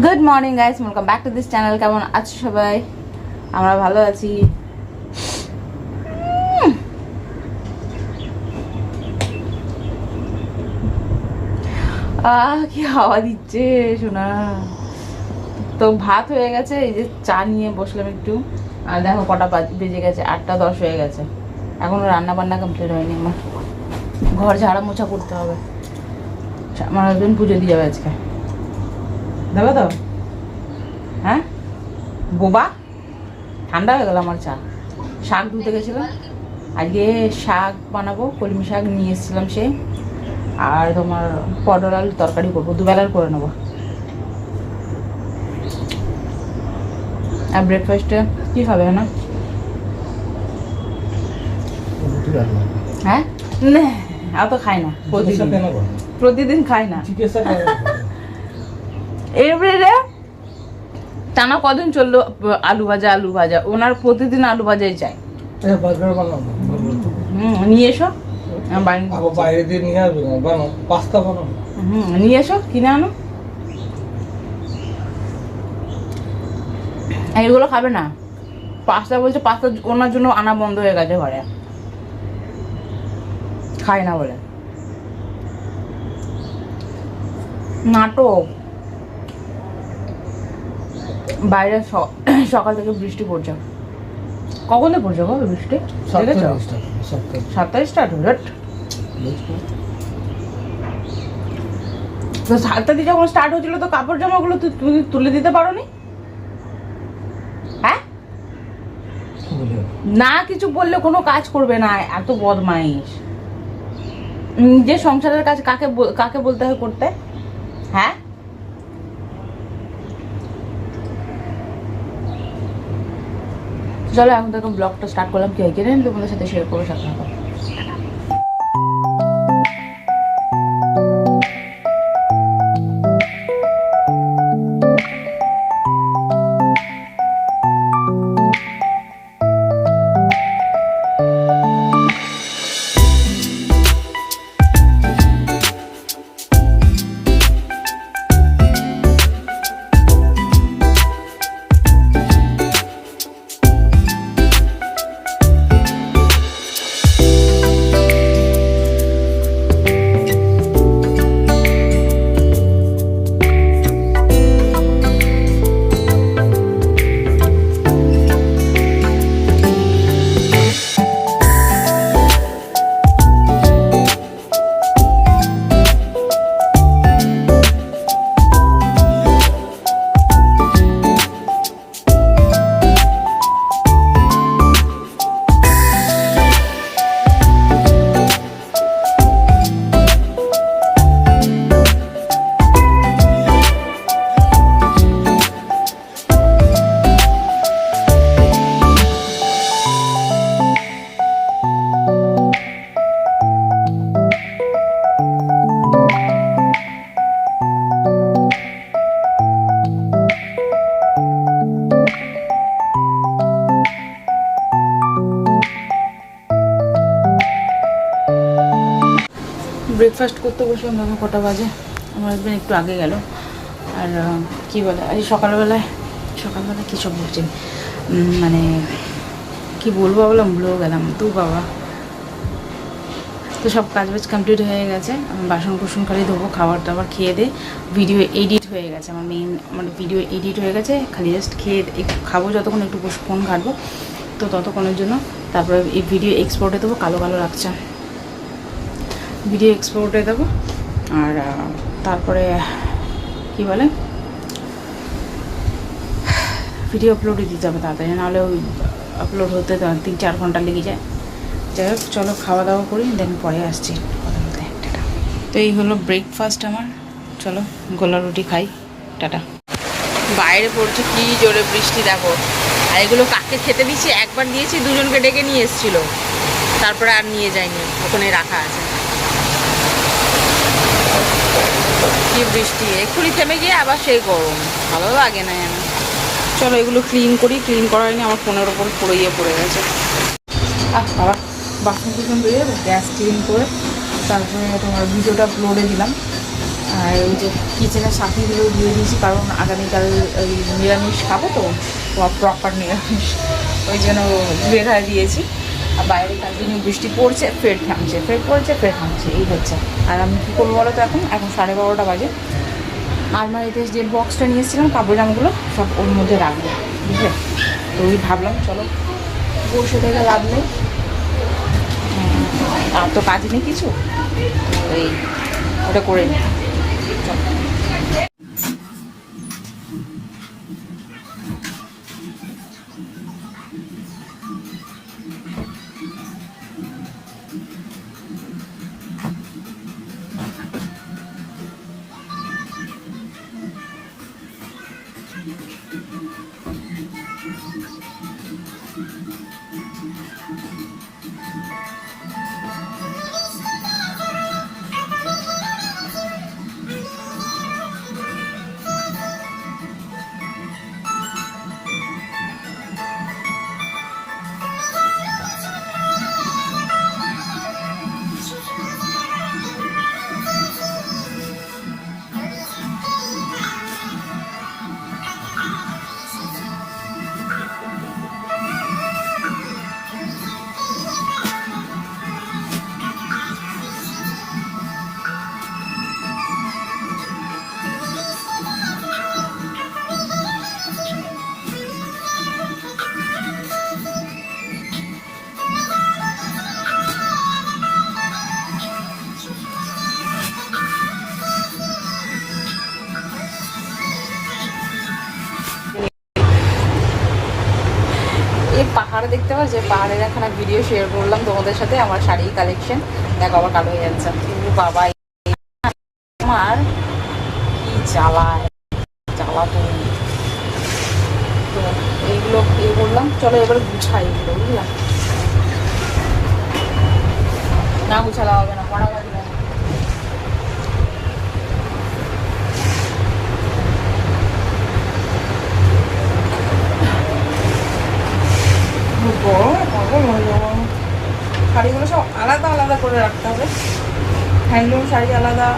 Good morning guys, welcome back to this channel. কেমন আছো সবাই? আমরা ভালো আছি। কি হাওয়া দিচ্ছে শোনা। তো ভাত হয়ে গেছে, এই যে চা নিয়ে বসলাম একটু। আর দেখো কটা বেজে গেছে, 8:10 হয়ে গেছে। এখনো রান্না বান্না কমপ্লিট হয়নি। আমার ঘর ঝাড়া মোছা করতে হবে। আমার হাজবেন্ড পুজো দিয়ে যাবে আজকে, দেবে তো? হ্যাঁ বোবা, ঠান্ডা হয়ে গেল আমার চা। শাক ধুতে গেছিলাম, আজকে শাক বানাবো, কলমি শাক নিয়ে এসেছিলাম সে। আর তোমার পটল আলু তরকারি করবো, দুবেলার করে নেবো। আর ব্রেকফাস্টে কী খাবে না? হ্যাঁ না, অত খাই না, প্রতিদিন খাই না। এবারে টানা কদিন চললো আলু ভাজা, ওনার প্রতিদিন আলু ভাজাই চাই। নিয়ে এসো, বাইরে দিয়ে নিয়ে আসবে না, বানো পাস্তা বানো। নিয়ে এসো, কিনে আনো। এইগুলো খাবে না। পাস্তা বলছে, পাস্তা ওনার জন্য আনা বন্ধ হয়ে গেছে ঘরে, খায় না বলে। নাটক। বাইরে সকাল থেকে বৃষ্টি পড়ছে। কখন থেকে পড়ছে গো বৃষ্টি? 7 তারিখ স্টার্ট হলো। তো 7 তারিখ যখন স্টার্ট হচ্ছিল, তো কাপড় জামাগুলো তুমি তুলে দিতে পারো নি? হ্যাঁ না, কিছু বললে কোনো কাজ করবে না, এত বদমাইশ। নিজের সংসারের কাজ কাকে বলতে হয় করতে? হ্যাঁ চলো এখন থেকে ব্লগটা স্টার্ট করলাম। কি হয় কি জানি, তোমাদের সাথে শেয়ার করবো সাথে সাথে। ব্রেকফাস্ট করতে বসলাম, দেখো কটা বাজে। আমার হাজবেন্ড একটু আগে গেল। আর কি বলে, আজ সকালবেলায় কী সব বলছেন, মানে কি বলবো, বললাম ভুলেও গেলাম তো বাবা। তো সব কাজবাজ কমপ্লিট হয়ে গেছে। আমি বাসন কুসন খালি ধোবো, খাবার দাবার খেয়ে দে। ভিডিও এডিট হয়ে গেছে আমার, মানে ভিডিও এডিট হয়ে গেছে, খালি জাস্ট খেয়ে একটু খাবো, যতক্ষণ একটু ফোন ঘাটবো, তো ততক্ষণের জন্য। তারপরে এই ভিডিও এক্সপোর্টে দেবো, কালো কালো লাগছে, ভিডিও এক্সপোর্টে দেবো। আর তারপরে কি বলে, ভিডিও আপলোডে দিতে হবে তাড়াতাড়ি, নাহলে ওই আপলোড হতে 3-4 ঘন্টা লেগে যায়। যাই হোক, চলো খাওয়া দাওয়া করি, দেন পরে আসছি কথা বলতে। টাটা। তো এই হলো ব্রেকফাস্ট আমার। চলো গোলা রুটি খাই, টাটা। বাইরে পড়ছে কি জোরে বৃষ্টি, দেখো। আর এগুলো কাকে খেতে দিচ্ছি, একবার দিয়েছি, দুজনকে ডেকে নিয়ে এসেছিলো, তারপরে আর নিয়ে যায়নি, ওখানে রাখা আছে। কি বৃষ্টি, এক্ষুনি থেমে গিয়ে আবার সেই গরম, ভালো লাগে না যেন। চলো এগুলো ক্লিন করি, ক্লিন করা হয়নি, আমার ফোনের ওপর পড়ে গেছে। বাবা, বাসন কুসন ধুয়ে গ্যাস ক্লিন করে তারপরে তোমার ভিডিওটা আপলোডে দিলাম। আর ওই যে কিচেনের সাথীগুলো দিয়ে দিয়েছি, কারণ আগামীকাল ওই নিরামিষ খাবো তো, প্রপার নিরামিষ, ওই জন্য বের হয়ে দিয়েছি। আর বাইরে কন্টিনিউ বৃষ্টি পড়ছে, ফের থামছে, ফের পড়ছে, ফের থামছে, এই হচ্ছে। আর আমি কী করবো বলো তো, এখন 12:30 বাজে। আলমারিতে যে বক্সটা নিয়ে এসেছিলাম কাপড় জামাগুলো সব ওর মধ্যে রাখবো, বুঝলে? তো ওই ভাবলাম চলো বসে থেকে লাভ নেই, আর তো কাজ নেই কিছু, ওই ওটা করে নিই। চলো। এই পাহাড় দেখতে পাচ্ছ, পাহাড়ের একখানা ভিডিও শেয়ার করলাম তোমাদের সাথে, আমার শাড়ির কালেকশন। দেখো আবার কালো হয়ে যাচ্ছে, বাবা আমার কি জ্বালায়, জ্বালাতো। তো এইগুলো ইয়ে করলাম, চলো এবার গুছাই এগুলো, বুঝলাম? না গুছালা হবে না, পড়া লাগবে না। শাড়িগুলো সব আলাদা আলাদা করে রাখতে হবে, হ্যান্ডলুম শাড়ি আলাদা,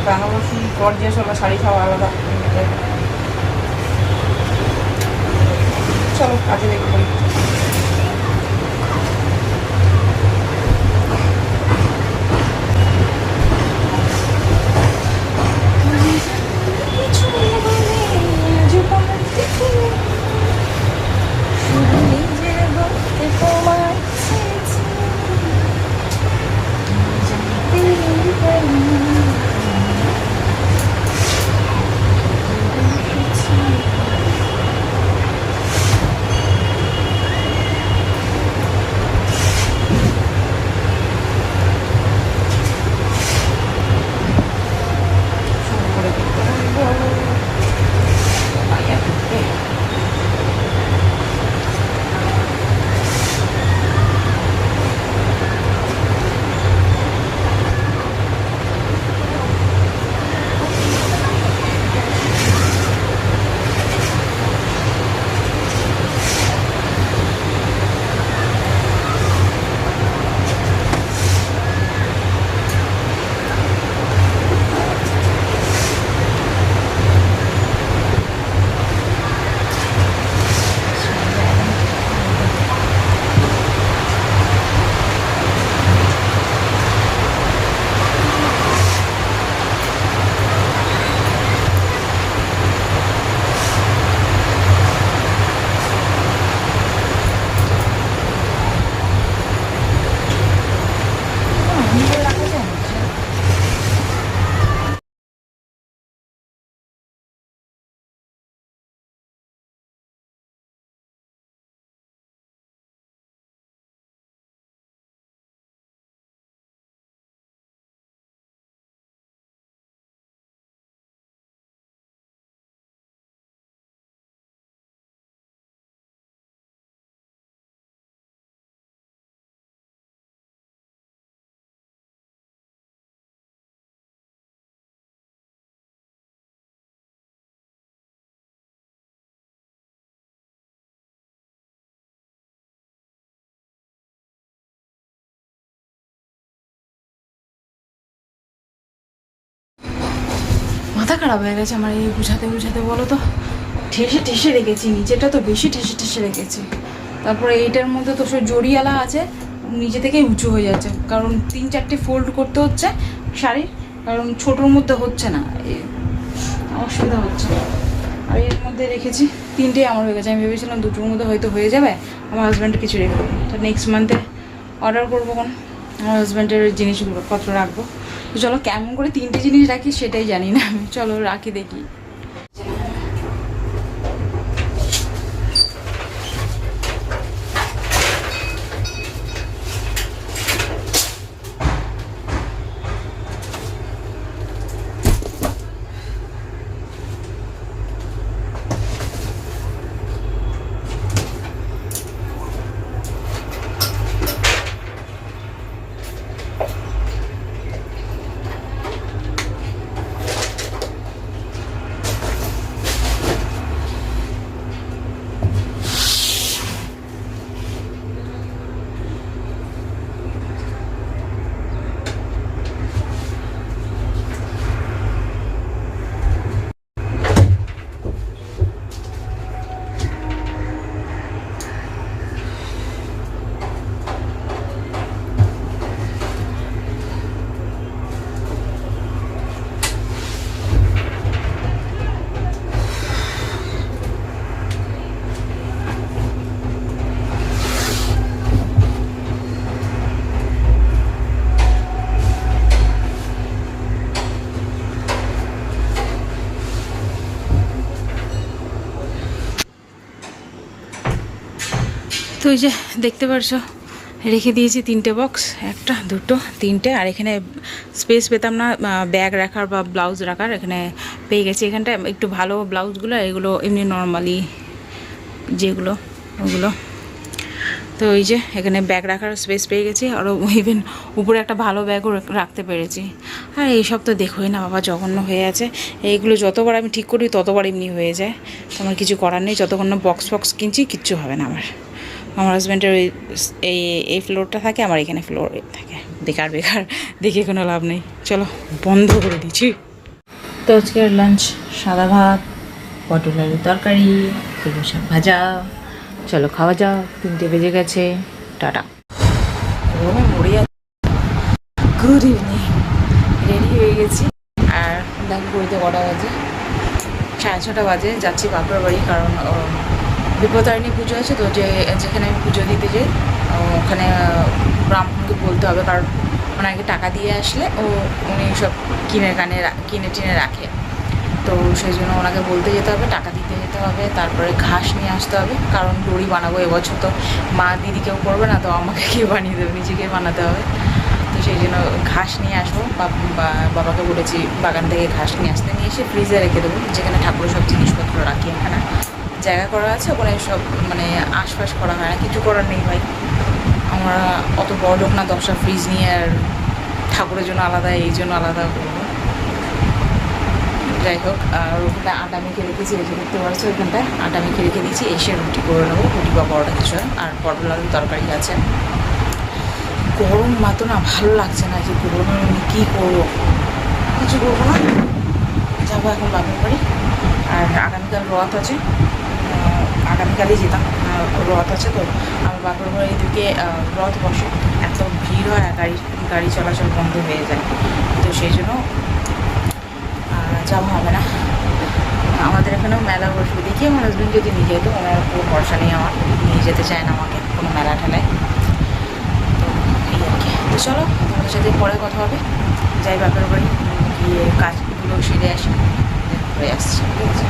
বেনারসি গর্জিয়াস ওলা শাড়ি সব আলাদা। চলো কাজে লেগে পড়ি। মাথা খারাপ হয়ে গেছে আমার এই বুঝাতে বুঝাতে, বলো তো। ঠেসে ঠেসে রেখেছি, নিচেটা তো বেশি ঠেসে ঠেসে রেখেছি। তারপরে এইটার মধ্যে তো সে জড়িয়ালা আছে, নিজে থেকেই উঁচু হয়ে যাচ্ছে, কারণ 3-4টে ফোল্ড করতে হচ্ছে শাড়ির, কারণ ছোটোর মধ্যে হচ্ছে না, অসুবিধা হচ্ছে। আর এর মধ্যে রেখেছি 3টেই আমার হয়ে গেছে। আমি ভেবেছিলাম 2টোর মধ্যে হয়তো হয়ে যাবে, আমার হাজব্যান্ডের কিছু রেখে দেবো। তো নেক্সট মান্থে অর্ডার করবো কোন আমার হাজব্যান্ডের জিনিসগুলো পত্র রাখবো। তো চলো কেমন করে 3টে জিনিস রাখি সেটাই জানি না আমি, চলো রাখি দেখি। তো এই যে দেখতে পারছো রেখে দিয়েছি 3টে বক্স, 1টা 2টো 3টে। আর এখানে স্পেস পেতাম না ব্যাগ রাখার বা ব্লাউজ রাখার, এখানে পেয়ে গেছি। এখানটা একটু ভালো ব্লাউজগুলো, এগুলো এমনি নর্মালি যেগুলো ওগুলো। তো এই যে এখানে ব্যাগ রাখার স্পেস পেয়ে গেছি, আরও ইভেন উপরে একটা ভালো ব্যাগও রাখতে পেরেছি। আর এইসব তো দেখোই না বাবা, জঘন্য হয়ে আছে। এইগুলো যতবার আমি ঠিক করি ততবার এমনি হয়ে যায়, তো আমার কিছু করার নেই। যতক্ষণ না বক্স কিনছি কিচ্ছু হবে না আমার হাজব্যান্ডের ওই এই ফ্লোরটা থাকে, আমার এখানে ফ্লোর থাকে। বেকার দেখে কোনো লাভ নেই, চলো বন্ধ করে দিচ্ছি। তো আজকের লাঞ্চ সাদা ভাত, পটল আলুর তরকারি, কুমড়ো শাক ভাজা। চলো খাওয়া যাক, 3টে বেজে গেছে, টাটা। গরমে মরে যাচ্ছে। গুড ইভিনিং, রেডি হয়ে গেছি। আর দেখো ঘড়িতে কটা বাজে, 6:30 বাজে। যাচ্ছি বাপের বাড়ি, কারণ বিপত্তারিণী পুজো আছে তো, যেখানে আমি পুজো দিতে যাই ওখানে ব্রাহ্মণকে বলতে হবে, কারণ ওনাকে টাকা দিয়ে আসলে উনি সব কিনে টিনে রাখে। তো সেই জন্য ওনাকে বলতে যেতে হবে, টাকা দিতে যেতে হবে, তারপরে ঘাস নিয়ে আসতে হবে, কারণ দড়ি বানাবো এবছর। তো মা দিদি কেউ করবে না, তো আমাকে কে বানিয়ে দেবে, নিজেকে বানাতে হবে। তো সেই জন্য ঘাস নিয়ে আসবো, বাবাকে বলেছি বাগান থেকে ঘাস নিয়ে এসে ফ্রিজে রেখে দেবো, যেখানে ঠাকুরের সব জিনিসপত্র রাখি। এখানে জায়গা করা আছে, ওখানে সব মানে আশপাশ করা হয় না, কিছু করার নেই ভাই। আমরা অত বড় লোক না 10টা ফ্রিজ নিয়ে আর ঠাকুরের জন্য আলাদা, এই জন্য আলাদা করবো। যাই হোক, আর ওখানে আটা মেখে রেখেছি, দেখতে পারছো ওইখানটায় আটা মেখে রেখে দিয়েছি। এসে রুটি করে নেবো, রুটি বা পরোটা কিছু। আর পটল আলুর তরকারি আছে। গরম মাত্র না ভালো লাগছে না, যে গরমে কী করবো, কিছু করবো না, যাবো এখন বাপের বাড়ি। আর আগামীকাল রথ আছে, আগামীকালই যেতাম, রথ আছে তো আমার বাপের বাড়ি দিকে রথ বসে, এত ভিড় হয় আর গাড়ি চলাচল বন্ধ হয়ে যায়। তো সেই জন্য যাওয়া হবে না। আমাদের এখানেও মেলা বসবে, দেখি আমার হাজব্যান্ড যদি নিয়ে যেত, ওনার পুরো ভরসা নেই, আমার নিয়ে যেতে চায় না আমাকে কোনো মেলা ঠেলায়। তো এই আর কি। তো চলো তোমাদের সাথে পরে কথা হবে, যাই বাপের বাড়ি গিয়ে কাজগুলো সেরে আসি, হয়ে আসছি, ঠিক আছে।